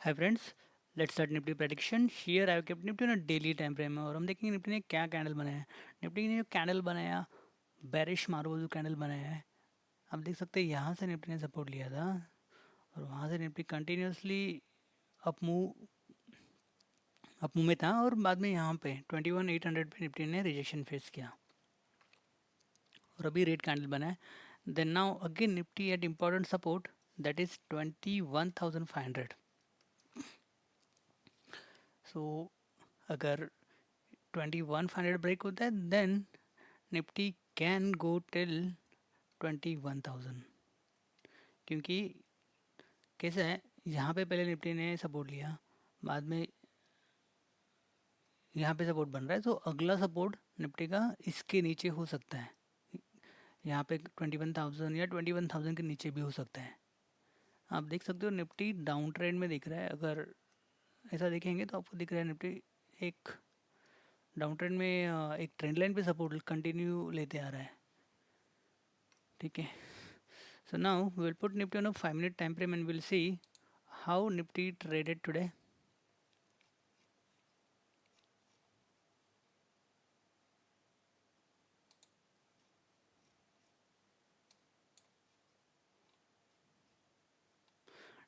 Hi friends, let's start Nifty prediction. Here I have kept Nifty on daily time frame में और हम देखेंगे Nifty ने क्या कैंडल बनाया है। निफ्टी ने जो कैंडल बनाया, बेरिश मार्बल जो कैंडल बनाया है, आप देख सकते हैं यहाँ से निफ्टी ने सपोर्ट लिया था और वहाँ से निफ्टी कंटिन्यूसली अप मूव में था और बाद में यहाँ पे 21,800 पे निफ्टी ने रिजेक्शन फेस किया और अभी रेड कैंडल बना है। Then now again Nifty at important support, that is 21,500। So अगर 21,500 ब्रेक होता है then Nifty can go till 21,000। क्योंकि कैसा है, यहाँ पे पहले निफ्टी ने सपोर्ट लिया, बाद में यहाँ पे सपोर्ट बन रहा है, तो अगला सपोर्ट निफ्टी का इसके नीचे हो सकता है। यहाँ पे 21,000 या 21,000 के नीचे भी हो सकता है। आप देख सकते हो निफ्टी डाउन ट्रेंड में दिख रहा है। अगर ऐसा देखेंगे तो आपको दिख रहा है निफ्टी एक डाउन ट्रेंड में एक ट्रेंड लाइन पे सपोर्ट कंटिन्यू लेते आ रहा है। ठीक है, so now we'll put Nifty on a 5-minute time frame and we'll see how Nifty traded today.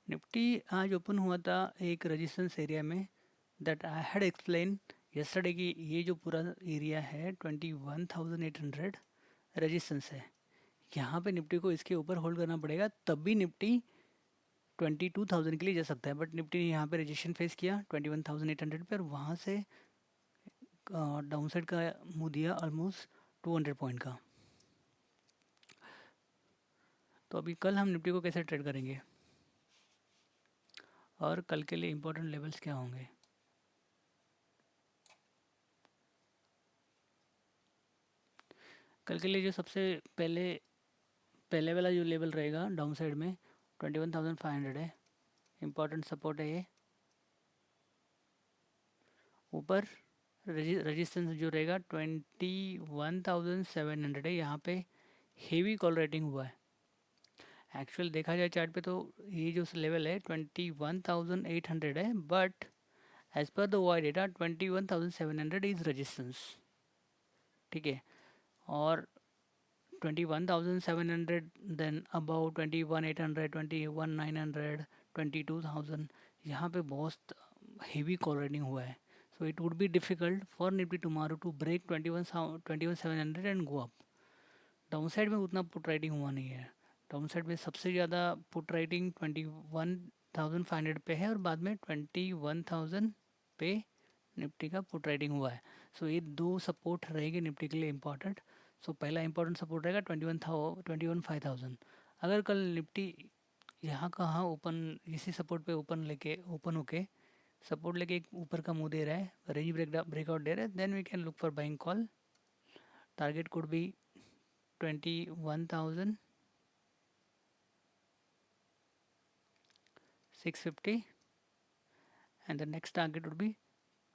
Nifty आज ओपन हुआ था एक रेजिस्टेंस एरिया में, that I had explain yesterday की। ये जो पूरा एरिया है 21,800 रेजिस्टेंस है। यहाँ पे निफ्टी को इसके ऊपर होल्ड करना पड़ेगा, तब भी निफ्टी 22,000 के लिए जा सकता है। बट निफ्टी ने यहाँ पे रजिस्ट्रेशन फेस किया 21,800 पे और वहाँ से डाउन साइड का मुँह दिया ऑलमोस्ट 200 पॉइंट का। तो अभी कल हम निफ्टी को कैसे ट्रेड करेंगे और कल के लिए इम्पोर्टेंट लेवल्स क्या होंगे। कल के लिए जो सबसे पहले पहले वाला जो लेवल रहेगा डाउन साइड में 21,500 है, इम्पोर्टेंट सपोर्ट है ये। ऊपर रेजिस्टेंस जो रहेगा 21,700 है, यहाँ पे हेवी कॉल रेटिंग हुआ है। एक्चुअल देखा जाए चार्ट पे तो ये जो लेवल है 21,800 है, बट एज पर the y data 21,700 is resistance. ठीक है, और 21,700 देन अबाउट 21,800, 21,900, 22,000, यहाँ पे बहुत हेवी कॉल रेटिंग हुआ है। So it would be difficult for Nifty tomorrow to break 21,700 and go up. Down side में उतना पुट राइटिंग हुआ नहीं है। डाउन साइड में सबसे ज़्यादा पुट राइटिंग 21,500 पे है और बाद में 21,000 पे निफ्टी का पुट राइटिंग हुआ है। सो ये दो सपोर्ट रहेंगे निफ्टी के लिए इम्पॉर्टेंट। सो पहला इंपॉर्टेंट सपोर्ट रहेगा 21,500। अगर कल निफ्टी यहाँ कहाँ ओपन इसी सपोर्ट पे ओपन होके सपोर्ट लेके एक ऊपर का मुंह दे रहा है, रेंज ब्रेकआउट दे रहा है, then we can look for buying call. Target could be 21,650 and the next target would be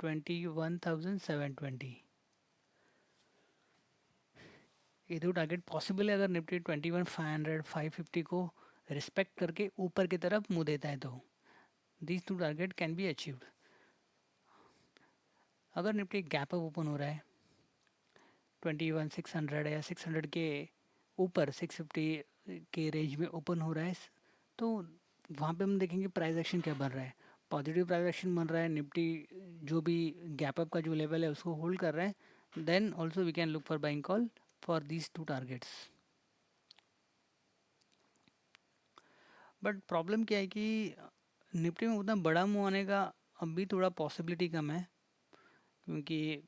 21,720। ये दो टारगेट पॉसिबल है अगर निफ्टी 21,500 550 को रिस्पेक्ट करके ऊपर की तरफ मुँह देता है तो these two target can be achieved. अगर निफ्टी गैप अप ओपन हो रहा है 21,600 या 600 के ऊपर 650 के रेंज में ओपन हो रहा है, तो वहाँ पे हम देखेंगे प्राइस एक्शन क्या बन रहा है। पॉजिटिव प्राइस एक्शन बन रहा है, निफ्टी जो भी गैप अप का जो लेवल है उसको होल्ड कर रहा है, then also we can look for buying call for these two targets. But problem क्या है कि निफ्टी में उतना बड़ा मूव आने का अभी थोड़ा पॉसिबिलिटी कम है, क्योंकि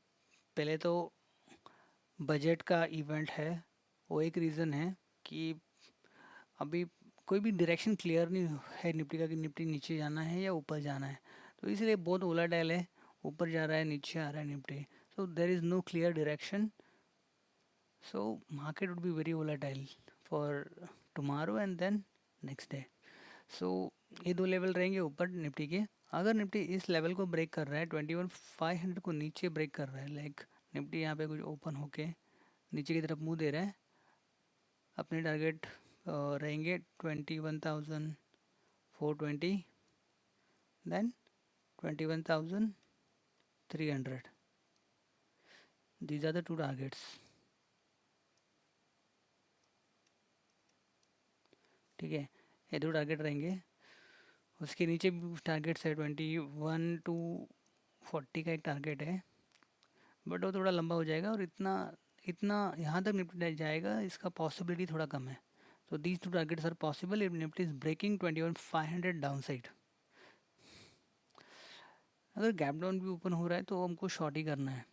पहले तो बजट का इवेंट है, वो एक रीज़न है कि अभी कोई भी डायरेक्शन क्लियर नहीं है निफ्टी का कि निफ्टी नीचे जाना है या ऊपर जाना है। तो इसलिए बहुत वोलेटाइल है, ऊपर जा रहा है नीचे आ रहा है Nifty, so there is no clear direction. So market would be very volatile for tomorrow and then next day. So ये दो लेवल रहेंगे ऊपर निफ्टी के। अगर निफ्टी इस लेवल को ब्रेक कर रहा है 21,500 को नीचे ब्रेक कर रहा है, लाइक निफ्टी यहाँ पे कुछ ओपन होके नीचे की तरफ मुंह दे रहा है, अपने टारगेट रहेंगे 21,420 then 21,300. These are the two targets. ठीक है, ये दो टारगेट रहेंगे. उसके नीचे भी टारगेट्स है. 21 to 40 का एक टारगेट है, बट वो थोड़ा लंबा हो जाएगा और इतना इतना यहाँ तक निफ्टी जाएगा इसका पॉसिबिलिटी थोड़ा कम है. So these two targets are possible if Nifty is breaking 21,500 downside. अगर गैप डाउन भी ओपन हो रहा है तो हमको शॉर्ट ही करना है.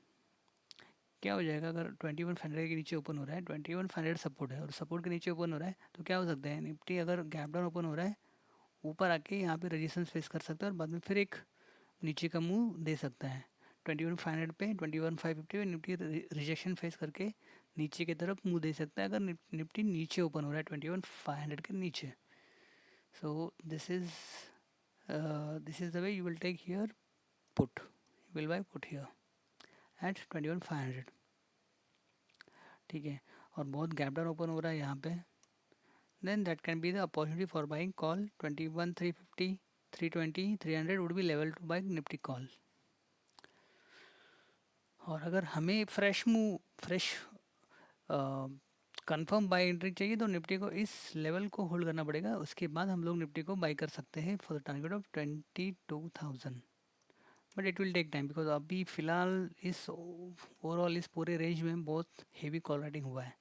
क्या हो जाएगा अगर 21,500 के नीचे ओपन हो रहा है, 21,500 सपोर्ट है और सपोर्ट के नीचे ओपन हो रहा है तो क्या हो सकता है, निफ्टी अगर गैप डाउन ओपन हो रहा है ऊपर आके यहाँ पे रेजिस्टेंस फेस कर सकता है और बाद में फिर एक नीचे का मूव दे सकता है. 21,500 पे 21,550 पे निफ्टी रिजेक्शन फेस करके नीचे की तरफ मुंह दे सकता है अगर निफ्टी नीचे ओपन हो रहा है 21,500 के नीचे. So this is the way you will take here put. You will buy put here at 21,500. ठीक है, और बहुत गैप डाउन ओपन हो रहा है यहाँ पे, then that can be the opportunity for buying call 21,350, 320, 300 would be level to buy Nifty call. और अगर हमें फ्रेश कंफर्म बाई एंट्री चाहिए तो निफ्टी को इस लेवल को होल्ड करना पड़ेगा, उसके बाद हम लोग निफ्टी को बाई कर सकते हैं for the target of 22,000. But it will take time because अभी फ़िलहाल इस ओवरऑल इस पूरे रेंज में बहुत हेवी कॉल राइटिंग हुआ है.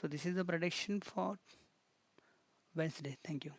So this is the prediction for Wednesday. Thank you.